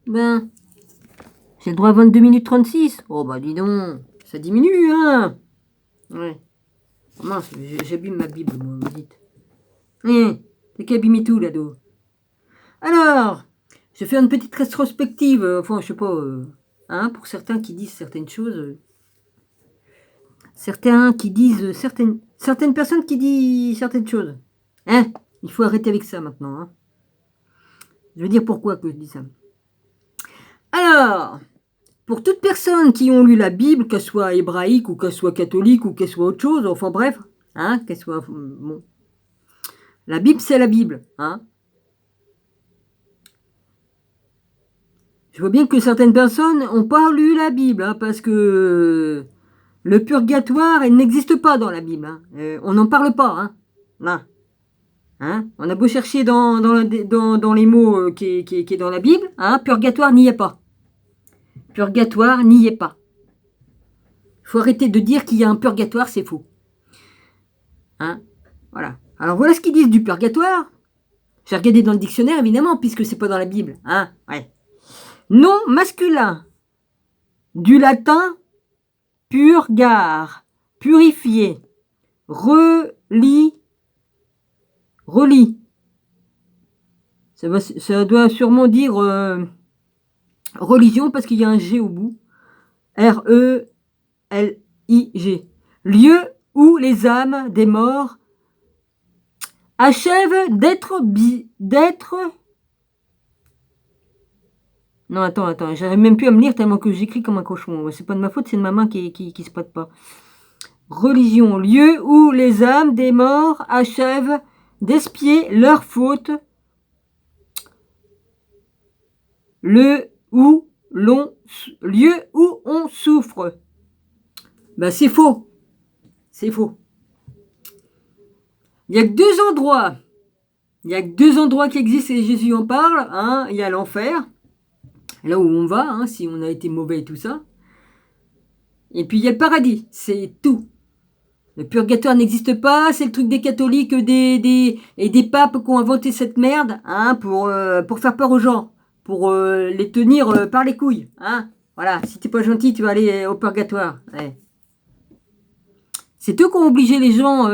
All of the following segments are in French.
Ben, j'ai le droit à 22 minutes 36. Oh bah dis donc, ça diminue, hein. Ouais. Oh mince, j'abîme ma Bible, moi, vous dites. T'as qu'à abîmer tout, là-dos. Alors, je vais faire une petite rétrospective, enfin, je sais pas, hein, pour certains qui disent certaines choses. Certains qui disent certaines personnes qui disent certaines choses. Hein, il faut arrêter avec ça maintenant, hein. Je veux dire pourquoi que je dis ça. Alors, pour toute personne qui ont lu la Bible, qu'elle soit hébraïque ou qu'elle soit catholique ou qu'elle soit autre chose, enfin bref, hein, qu'elle soit bon, la Bible c'est la Bible, hein. Je vois bien que certaines personnes n'ont pas lu la Bible, hein, parce que le purgatoire, il n'existe pas dans la Bible, hein. On n'en parle pas, hein. Non. Hein, on a beau chercher dans les mots qui est dans la Bible, hein, purgatoire n'y est pas. Purgatoire n'y est pas. Il faut arrêter de dire qu'il y a un purgatoire, c'est faux. Hein, voilà. Alors voilà ce qu'ils disent du purgatoire. J'ai regardé dans le dictionnaire, évidemment, puisque c'est pas dans la Bible. Hein, ouais. Nom masculin. Du latin purgare. Purifier. Relie. Ça doit sûrement dire religion parce qu'il y a un G au bout. R-E-L-I-G. Lieu où les âmes des morts achèvent d'être. Non, attends, j'arrive même plus à me lire tellement que j'écris comme un cochon. C'est pas de ma faute, c'est de ma main qui se patte pas. Religion, lieu où les âmes des morts achèvent d'expier leurs fautes. Lieu où on souffre. Ben c'est faux. C'est faux. Il y a que deux endroits. Il y a que deux endroits qui existent et Jésus en parle. Hein. Il y a l'enfer, là où on va, hein, si on a été mauvais et tout ça. Et puis il y a le paradis, c'est tout. Le purgatoire n'existe pas, c'est le truc des catholiques et des papes qui ont inventé cette merde, hein, pour faire peur aux gens, pour les tenir par les couilles. Hein. Voilà, si t'es pas gentil, tu vas aller au purgatoire. Ouais. C'est eux qui ont obligé les gens.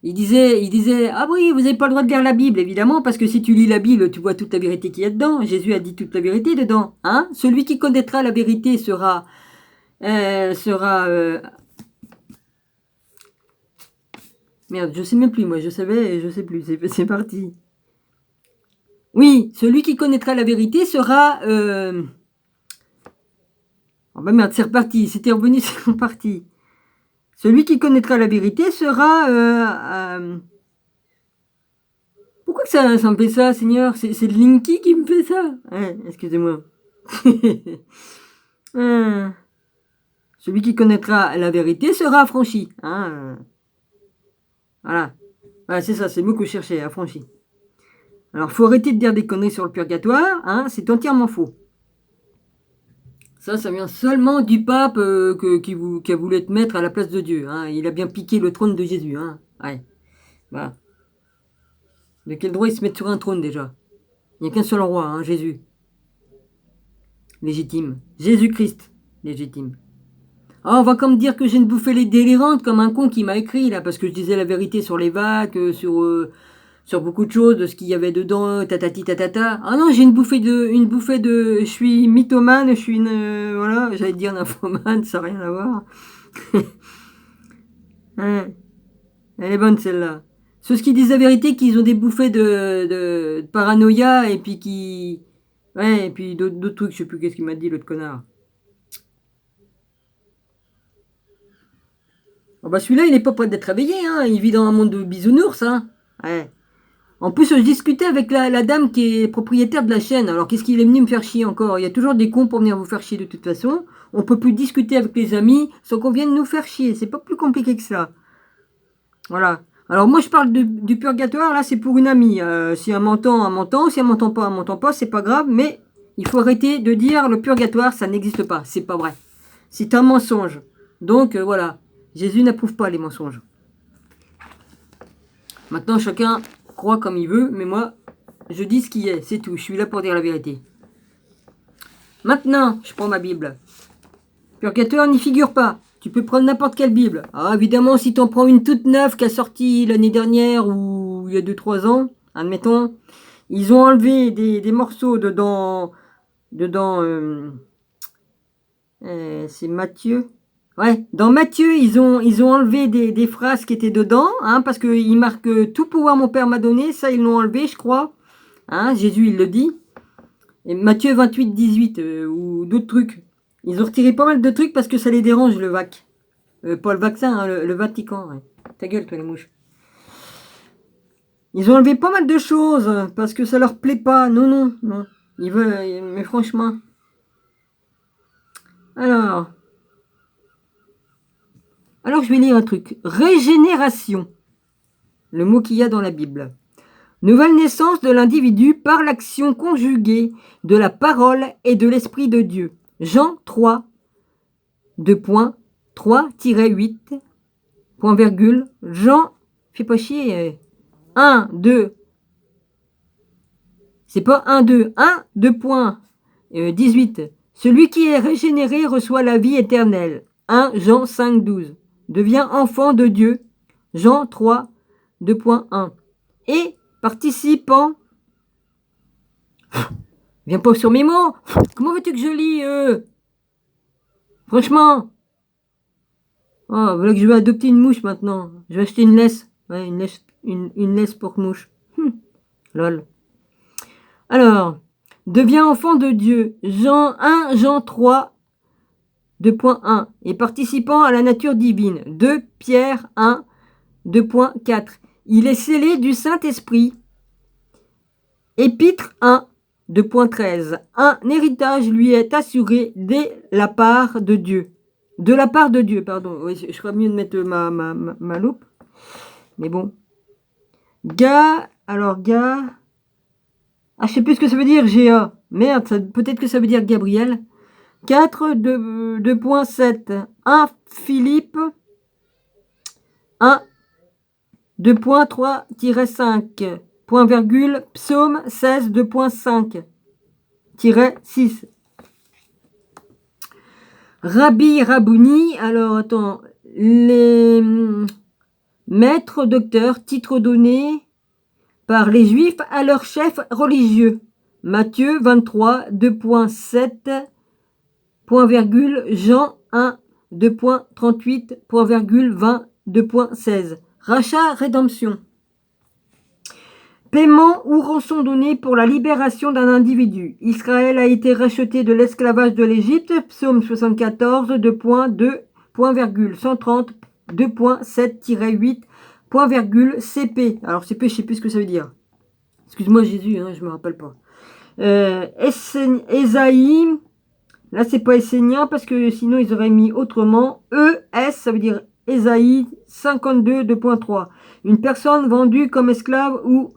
Ils disaient, ah oui, vous n'avez pas le droit de lire la Bible, évidemment, parce que si tu lis la Bible, tu vois toute la vérité qu'il y a dedans. Jésus a dit toute la vérité dedans. Hein. Celui qui connaîtra la vérité sera merde, je sais même plus, moi, je savais et je sais plus, c'est parti. Oui, celui qui connaîtra la vérité sera... Oh bah merde, c'est reparti, c'était revenu, c'est reparti. Celui qui connaîtra la vérité sera... Pourquoi que ça me fait ça, Seigneur? C'est Linky qui me fait ça. Excusez-moi. Celui qui connaîtra la vérité sera affranchi. Hein, voilà. Voilà, c'est ça, c'est le mot que je cherchais, affranchi. Alors, faut arrêter de dire des conneries sur le purgatoire, hein, c'est entièrement faux. Ça vient seulement du pape qui a voulu être maître à la place de Dieu. Hein. Il a bien piqué le trône de Jésus. Hein. Ouais. Voilà. De quel droit il se met sur un trône déjà? Il n'y a qu'un seul roi, hein, Jésus. Légitime. Jésus-Christ. Légitime. Ah, on va comme dire que j'ai une bouffée délirante comme un con qui m'a écrit là parce que je disais la vérité sur les vagues, sur beaucoup de choses, de ce qu'il y avait dedans, tatati tatata. Ah non, j'ai une bouffée de, je suis mythomane, je suis une, voilà, j'allais dire nymphomane, ça n'a rien à voir. Hein, elle est bonne celle-là. Ceux qui disent la vérité, qu'ils ont des bouffées de paranoïa et puis qui, ouais, et puis d'autres trucs, je sais plus qu'est-ce qu'il m'a dit l'autre connard. Oh bah celui-là, il est pas prêt d'être réveillé, hein. Il vit dans un monde de bisounours, hein. Ouais. En plus, je discutais avec la dame qui est propriétaire de la chaîne. Alors, qu'est-ce qu'il est venu me faire chier encore? Il y a toujours des cons pour venir vous faire chier de toute façon. On peut plus discuter avec les amis sans qu'on vienne nous faire chier. C'est pas plus compliqué que ça. Voilà. Alors, moi, je parle du purgatoire. Là, c'est pour une amie. Si elle m'entend, elle m'entend. Si elle m'entend pas, elle m'entend pas. C'est pas grave. Mais il faut arrêter de dire le purgatoire, ça n'existe pas. C'est pas vrai. C'est un mensonge. Donc, voilà. Jésus n'approuve pas les mensonges. Maintenant, chacun croit comme il veut, mais moi, je dis ce qui est, c'est tout. Je suis là pour dire la vérité. Maintenant, je prends ma Bible. Purgatoire n'y figure pas. Tu peux prendre n'importe quelle Bible. Ah, évidemment, si tu en prends une toute neuve qui a sorti l'année dernière ou il y a 2-3 ans, admettons, ils ont enlevé des morceaux dedans. C'est Matthieu. Ouais, dans Matthieu, ils ont enlevé des phrases qui étaient dedans, hein, parce qu'ils marquent tout pouvoir mon Père m'a donné, ça ils l'ont enlevé, je crois. Hein, Jésus, il le dit. Et Matthieu 28, 18, ou d'autres trucs. Ils ont retiré pas mal de trucs parce que ça les dérange, le vac. Pas le vaccin, hein, le Vatican. Ouais. Ta gueule, toi, les mouches. Ils ont enlevé pas mal de choses parce que ça leur plaît pas. Non, non, non. Ils veulent, mais franchement. Alors, je vais lire un truc. Régénération. Le mot qu'il y a dans la Bible. Nouvelle naissance de l'individu par l'action conjuguée de la parole et de l'Esprit de Dieu. Jean 3, 2.3-8, point virgule. Jean, fais pas chier. 1, 2. C'est pas 1, 2. 1, 2.18. Celui qui est régénéré reçoit la vie éternelle. 1 Jean 5, 12. Devient enfant de Dieu. Jean 3, 2.1. Et participant. Viens pas sur mes mots. Comment veux-tu que je lis Franchement. Oh, voilà que je vais adopter une mouche maintenant. Je vais acheter une laisse. Ouais, une laisse pour mouche. Lol. Alors, devient enfant de Dieu. Jean 1, Jean 3, 2.1. Et participant à la nature divine. 2 Pierre 1, 2.4. Il est scellé du Saint-Esprit. Épître 1, 2.13. Un héritage lui est assuré dès la part de Dieu. De la part de Dieu, pardon. Oui, je ferais mieux de mettre ma loupe. Mais bon. Alors ah, je sais plus ce que ça veut dire, GA. Merde, peut-être que ça veut dire Gabriel. 4, 2.7. 1 Philippe 1, 2.3-5. Point virgule, psaume 16, 2.5-6. Rabbi Rabouni, alors attends, les maîtres docteurs, titre donné par les juifs à leur chef religieux. Matthieu 23, 2.7, point virgule, Jean 1, 2.38, point virgule, 20, 2.16. Rachat, rédemption. Paiement ou rançon donné pour la libération d'un individu. Israël a été racheté de l'esclavage de l'Égypte. Psaume 74, 2.2, point virgule, 130, 2.7-8, point virgule, CP. Alors CP, je sais plus ce que ça veut dire. Excuse-moi Jésus, hein, je me rappelle pas. Esaïe, là c'est pas essénien parce que sinon ils auraient mis autrement. ES, ça veut dire Esaïe 52, 2.3. Une personne vendue comme esclave ou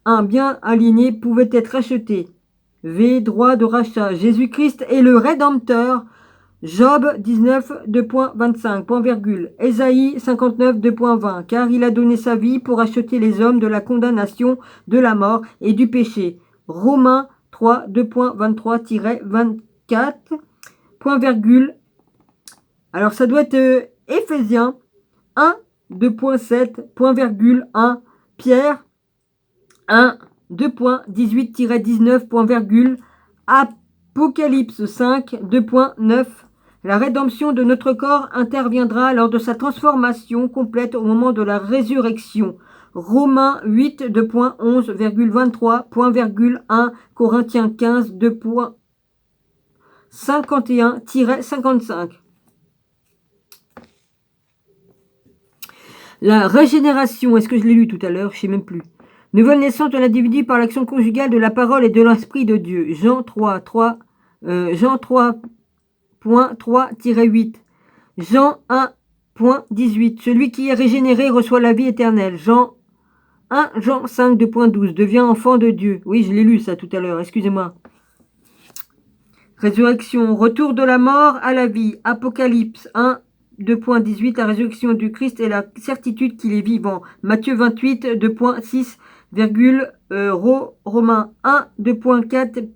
un bien aligné pouvait être acheté. V. Droit de rachat. Jésus-Christ est le Rédempteur. Job 19, 2.25, point virgule. Ésaïe 59, 2.20. Car il a donné sa vie pour acheter les hommes de la condamnation, de la mort et du péché. Romains 3, 2.23-24, point virgule. Alors ça doit être Éphésiens 1, 2.7, point virgule, 1. Pierre 1, 2.18-19, point virgule, Apocalypse 5, 2.9. La rédemption de notre corps interviendra lors de sa transformation complète au moment de la résurrection. Romains 8, 2.11,23, point virgule, 1. Corinthiens 15, 2.51-55. La régénération, est-ce que je l'ai lu tout à l'heure? Je ne sais même plus. Nouvelle naissance de l'individu par l'action conjugale de la parole et de l'esprit de Dieu. Jean 3.3-8. Jean 1.18. Celui qui est régénéré reçoit la vie éternelle. Jean 5, 2.12. Devient enfant de Dieu. Oui, je l'ai lu ça tout à l'heure, excusez-moi. Résurrection, retour de la mort à la vie. Apocalypse 1, 2.18. La résurrection du Christ est la certitude qu'il est vivant. Matthieu 28, 2.6. Romains 1, 2.4,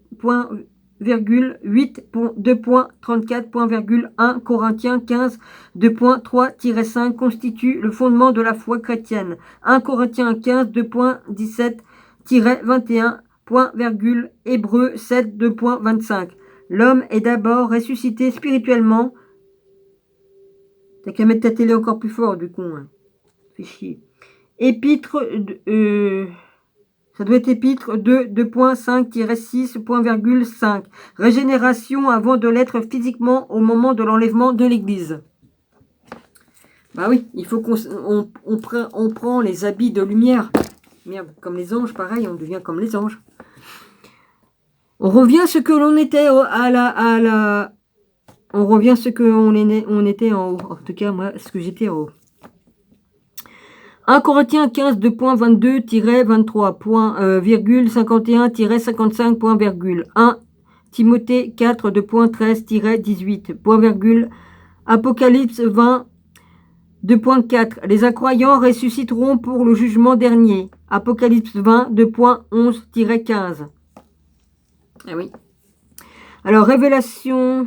2.34.1 Corinthiens 15, 2.3-5 constitue le fondement de la foi chrétienne. 1 Corinthiens 15, 2.17-21, Hébreux 7, 2.25. L'homme est d'abord ressuscité spirituellement. T'as qu'à mettre ta télé encore plus fort, du con. Hein. Fais chier. Épître... ça doit être épître 2, 2.5-6.5. Régénération avant de l'être physiquement au moment de l'enlèvement de l'Église. Bah oui, il faut qu'on prend les habits de lumière. Merde, comme les anges, pareil, on devient comme les anges. On revient à ce que l'on était on revient à ce que on était en haut. En tout cas, moi, ce que j'étais en haut. 1 Corinthiens 15, 2.22-21,51-55. 1 Timothée 4, 2.13-18. Apocalypse 20, 2.4. Les incroyants ressusciteront pour le jugement dernier. Apocalypse 20, 2.11-15. Ah oui. Alors, révélation,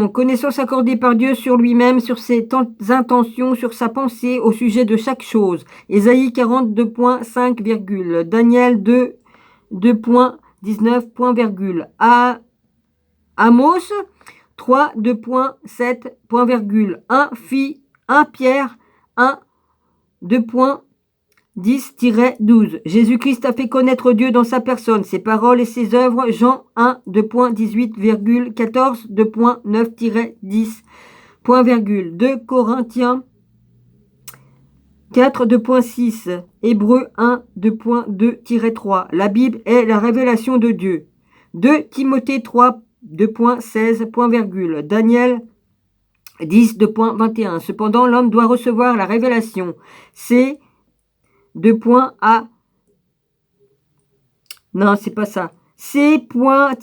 connaissance accordée par Dieu sur lui-même, sur ses intentions, sur sa pensée au sujet de chaque chose. Ésaïe 40, 2.5, Daniel 2, 2.19, Amos 3, 2.7, 1 Pierre 1, 2.10-12. Jésus-Christ a fait connaître Dieu dans sa personne, ses paroles et ses œuvres. Jean 1, 2.18,14, 2.9-10. 2 Corinthiens 4, 2.6. Hébreux 1, 2.2-3. La Bible est la révélation de Dieu. 2 Timothée 3, 2.16, Daniel 10, 2.21. Cependant, l'homme doit recevoir la révélation. C'est 2 points à... Non, c'est pas ça. C.-A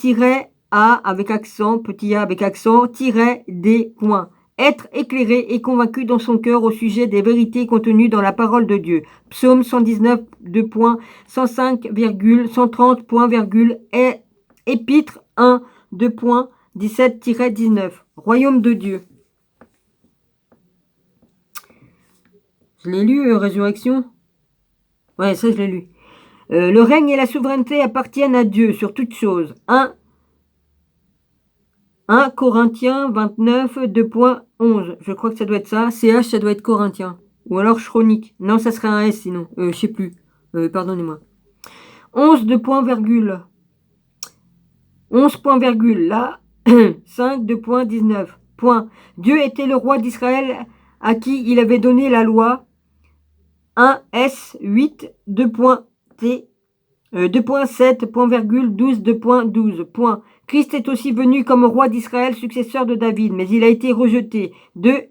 avec accent, petit a avec accent, -D points. Être éclairé et convaincu dans son cœur au sujet des vérités contenues dans la parole de Dieu. Psaume 119, 2 points, 105, 130, Épître 1, 2 points, 17-19. Royaume de Dieu. Je l'ai lu, Résurrection. Ouais, ça je l'ai lu. Le règne et la souveraineté appartiennent à Dieu sur toutes choses. 1 Corinthiens 29, 2.11. Je crois que ça doit être ça. CH, ça doit être Corinthiens. Ou alors chronique. Non, ça serait un S sinon. Je sais plus. Pardonnez-moi. 11, 2 points, 11 points, là. 5, 2.19. Point. Dieu était le roi d'Israël à qui il avait donné la loi. 1 S 8, 2.T, 2.7, 12, 2.12. Christ est aussi venu comme roi d'Israël, successeur de David, mais il a été rejeté. 2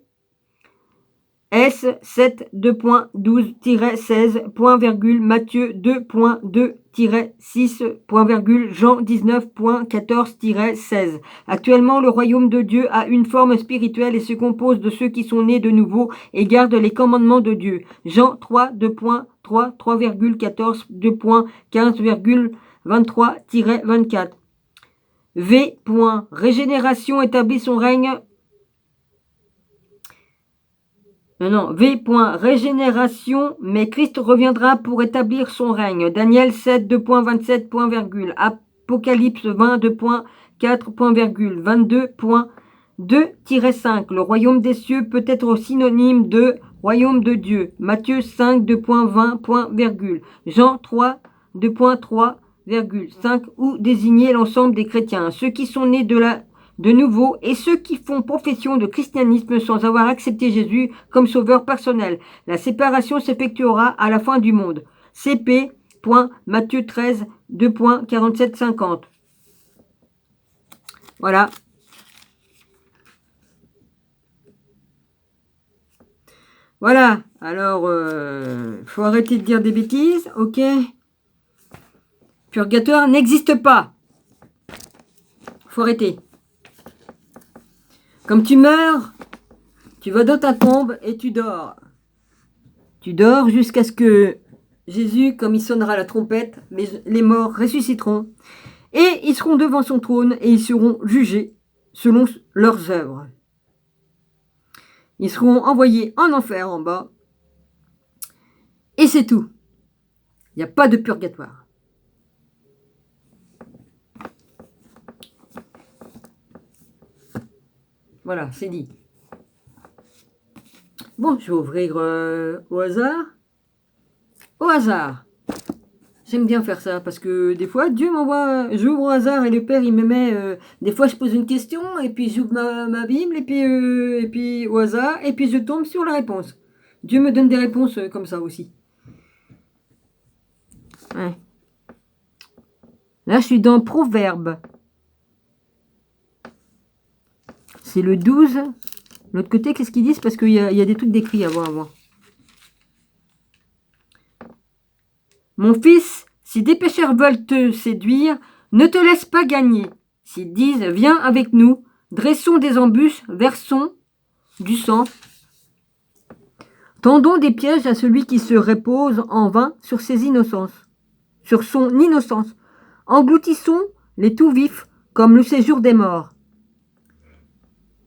S 7, 2.12-16, Matthieu 2.2-6, Jean 19.14-16. Actuellement, le royaume de Dieu a une forme spirituelle et se compose de ceux qui sont nés de nouveau et gardent les commandements de Dieu. Jean 3, 2.3, 3,14, 2.15,23-24. V. Régénération établit son règne. Non, V. Régénération, mais Christ reviendra pour établir son règne. Daniel 7, 2.27, Apocalypse 20, 2.4, 22.2-5. Le royaume des cieux peut être synonyme de royaume de Dieu. Matthieu 5, 2.20, Jean 3, 2.3,5 ou désigner l'ensemble des chrétiens. Ceux qui sont nés de nouveau et ceux qui font profession de christianisme sans avoir accepté Jésus comme sauveur personnel. La séparation s'effectuera à la fin du monde. CP. Matthieu 13, 2.47-50. Voilà. Voilà. Alors, faut arrêter de dire des bêtises, ok? Purgatoire n'existe pas. Faut arrêter. Comme tu meurs, tu vas dans ta tombe et tu dors. Tu dors jusqu'à ce que Jésus, comme il sonnera la trompette, les morts ressusciteront. et ils seront devant son trône et ils seront jugés selon leurs œuvres. Ils seront envoyés en enfer en bas et c'est tout. Il n'y a pas de purgatoire. Voilà, c'est dit. Bon, je vais ouvrir au hasard. Au hasard. J'aime bien faire ça parce que des fois, Dieu m'envoie, j'ouvre au hasard et le Père, il me met, des fois je pose une question et puis j'ouvre ma Bible et puis au hasard et puis je tombe sur la réponse. Dieu me donne des réponses comme ça aussi. Ouais. Là, je suis dans Proverbe. C'est le 12. L'autre côté, qu'est-ce qu'ils disent? Parce qu'il y a des trucs décrits à voir avant. Mon fils, si des pécheurs veulent te séduire, ne te laisse pas gagner. S'ils disent, viens avec nous, dressons des embûches, versons du sang. Tendons des pièges à celui qui se repose en vain sur ses innocences, sur son innocence. Engloutissons les tout vifs comme le séjour des morts,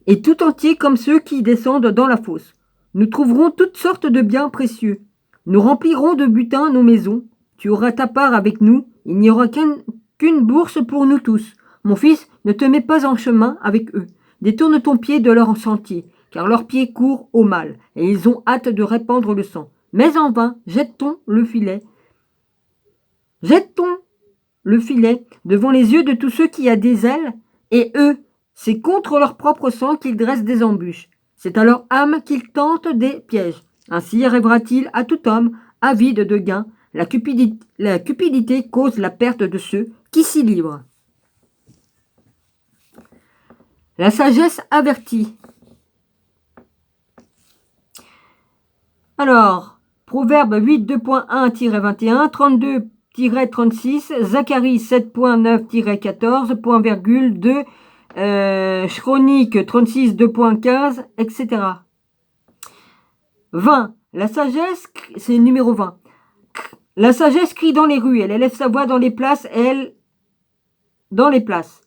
et tout entier comme ceux qui descendent dans la fosse. Nous trouverons toutes sortes de biens précieux. Nous remplirons de butin nos maisons. Tu auras ta part avec nous. Il n'y aura qu'une bourse pour nous tous. Mon fils, ne te mets pas en chemin avec eux. Détourne ton pied de leur sentier, car leurs pieds courent au mal, et ils ont hâte de répandre le sang. Mais en vain, jette-t-on le filet. Jette-t-on le filet devant les yeux de tous ceux qui a des ailes, et eux, c'est contre leur propre sang qu'ils dressent des embûches. C'est à leur âme qu'ils tentent des pièges. Ainsi arrivera-t-il à tout homme avide de gain. La cupidité cause la perte de ceux qui s'y livrent. La sagesse avertit. Alors, Proverbe 8, 2.1-21, 32-36, Zacharie 7.9-14, point virgule 2, Chronique 36, 2.15, etc. 20. La sagesse, c'est le numéro 20. La sagesse crie dans les rues, elle élève sa voix dans les places, dans les places.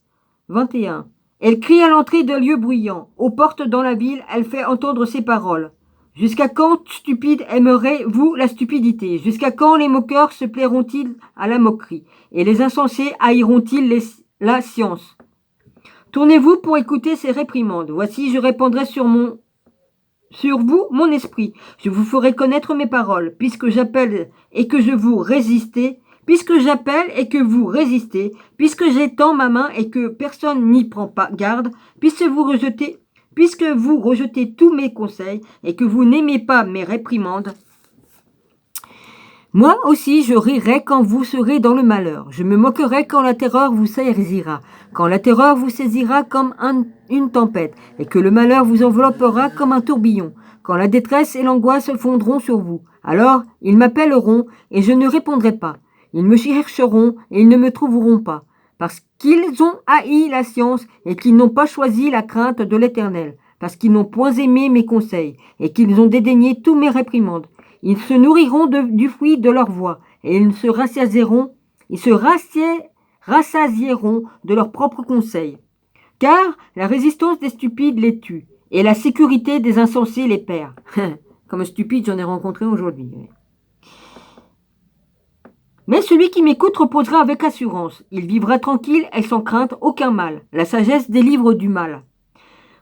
21. Elle crie à l'entrée de lieux bruyants, aux portes dans la ville, elle fait entendre ses paroles. Jusqu'à quand, stupides, aimerez-vous la stupidité? Jusqu'à quand les moqueurs se plairont-ils à la moquerie? Et les insensés haïront-ils la science? Tournez-vous pour écouter ces réprimandes. Voici, je répandrai sur vous mon esprit. Je vous ferai connaître mes paroles, puisque j'appelle et que vous résistez, puisque j'étends ma main et que personne n'y prend pas garde, puisque vous rejetez tous mes conseils et que vous n'aimez pas mes réprimandes. Moi aussi, je rirai quand vous serez dans le malheur. Je me moquerai quand la terreur vous saisira, quand la terreur vous saisira comme une tempête, et que le malheur vous enveloppera comme un tourbillon, quand la détresse et l'angoisse fondront sur vous. Alors, ils m'appelleront, et je ne répondrai pas. Ils me chercheront, et ils ne me trouveront pas, parce qu'ils ont haï la science, et qu'ils n'ont pas choisi la crainte de l'Éternel, parce qu'ils n'ont point aimé mes conseils, et qu'ils ont dédaigné tous mes réprimandes. Ils se nourriront du fruit de leur voix, et ils se rassasieront de leurs propres conseils. Car la résistance des stupides les tue, et la sécurité des insensés les perd. Comme stupide, j'en ai rencontré aujourd'hui. Mais celui qui m'écoute reposera avec assurance. Il vivra tranquille et sans crainte aucun mal. La sagesse délivre du mal.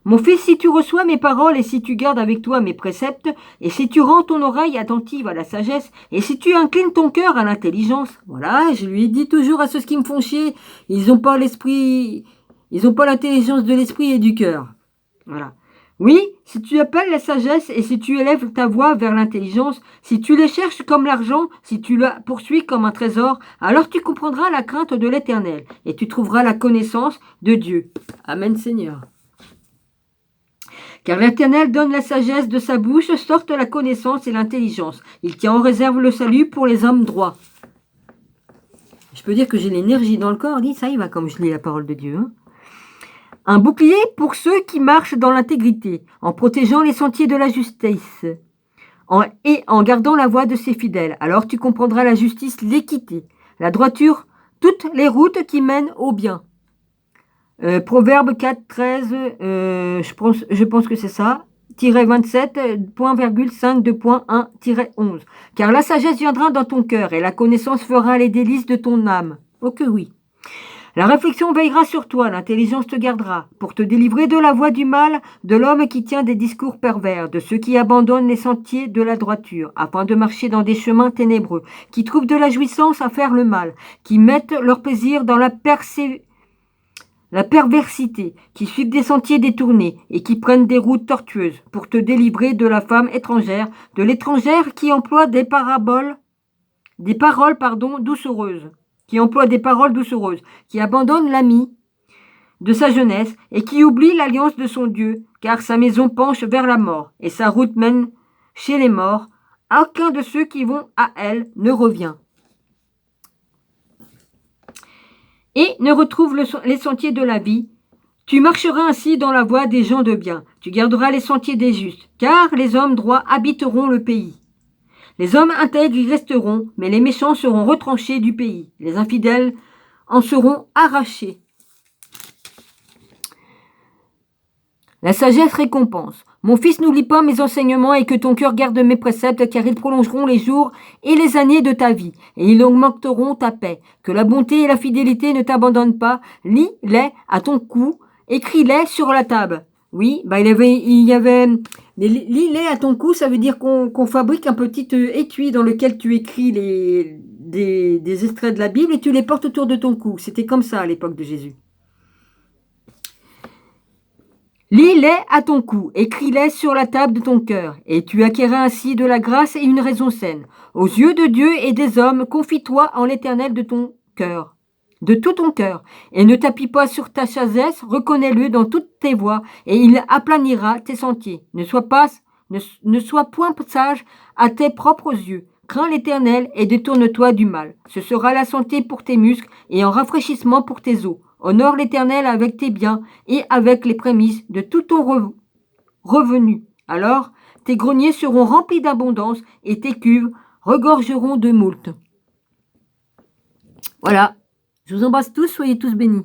Mon fils, si tu reçois mes paroles et si tu gardes avec toi mes préceptes, et si tu rends ton oreille attentive à la sagesse, et si tu inclines ton cœur à l'intelligence, voilà, je lui dis toujours à ceux qui me font chier, ils n'ont pas l'intelligence de l'esprit et du cœur. Voilà. Oui, si tu appelles la sagesse et si tu élèves ta voix vers l'intelligence, si tu les cherches comme l'argent, si tu la poursuis comme un trésor, alors tu comprendras la crainte de l'Éternel, et tu trouveras la connaissance de Dieu. Amen, Seigneur. Car l'Éternel donne la sagesse de sa bouche, sortent la connaissance et l'intelligence. Il tient en réserve le salut pour les hommes droits. Je peux dire que j'ai l'énergie dans le corps, dit ça y va comme je lis la parole de Dieu. Un bouclier pour ceux qui marchent dans l'intégrité, en protégeant les sentiers de la justice, et en gardant la voie de ses fidèles. Alors tu comprendras la justice, l'équité, la droiture toutes les routes qui mènent au bien. Proverbe 4, 13, je pense que c'est ça, 27.5.1-11. Car la sagesse viendra dans ton cœur et la connaissance fera les délices de ton âme. Oh que oui. La réflexion veillera sur toi, l'intelligence te gardera, pour te délivrer de la voie du mal, de l'homme qui tient des discours pervers, de ceux qui abandonnent les sentiers de la droiture, afin de marcher dans des chemins ténébreux, qui trouvent de la jouissance à faire le mal, qui mettent leur plaisir dans la perversité, qui suivent des sentiers détournés et qui prennent des routes tortueuses, pour te délivrer de la femme étrangère, de l'étrangère qui emploie des paroles doucereuses, qui abandonne l'ami de sa jeunesse et qui oublie l'alliance de son Dieu, car sa maison penche vers la mort et sa route mène chez les morts. Aucun de ceux qui vont à elle ne revient et ne retrouve les sentiers de la vie. Tu marcheras ainsi dans la voie des gens de bien. Tu garderas les sentiers des justes, car les hommes droits habiteront le pays. Les hommes intègres y resteront, mais les méchants seront retranchés du pays. Les infidèles en seront arrachés. La sagesse récompense. Mon fils, n'oublie pas mes enseignements et que ton cœur garde mes préceptes, car ils prolongeront les jours et les années de ta vie, et ils augmenteront ta paix. Que la bonté et la fidélité ne t'abandonnent pas. Lis-les à ton cou, écris-les sur la table. Oui, il y avait lis-les à ton cou, ça veut dire qu'on fabrique un petit étui dans lequel tu écris des extraits de la Bible et tu les portes autour de ton cou. C'était comme ça à l'époque de Jésus. Lis-les à ton cou, écris-les sur la table de ton cœur, et tu acquerras ainsi de la grâce et une raison saine. Aux yeux de Dieu et des hommes, confie-toi en l'Éternel de tout ton cœur, et ne t'appuie pas sur ta sagesse, reconnais-le dans toutes tes voies, et il aplanira tes sentiers. Ne sois point sage à tes propres yeux. Crains l'Éternel et détourne-toi du mal. Ce sera la santé pour tes muscles et un rafraîchissement pour tes os. Honore l'Éternel avec tes biens et avec les prémices de tout ton revenu. Alors, tes greniers seront remplis d'abondance et tes cuves regorgeront de moult. Voilà. Je vous embrasse tous, soyez tous bénis.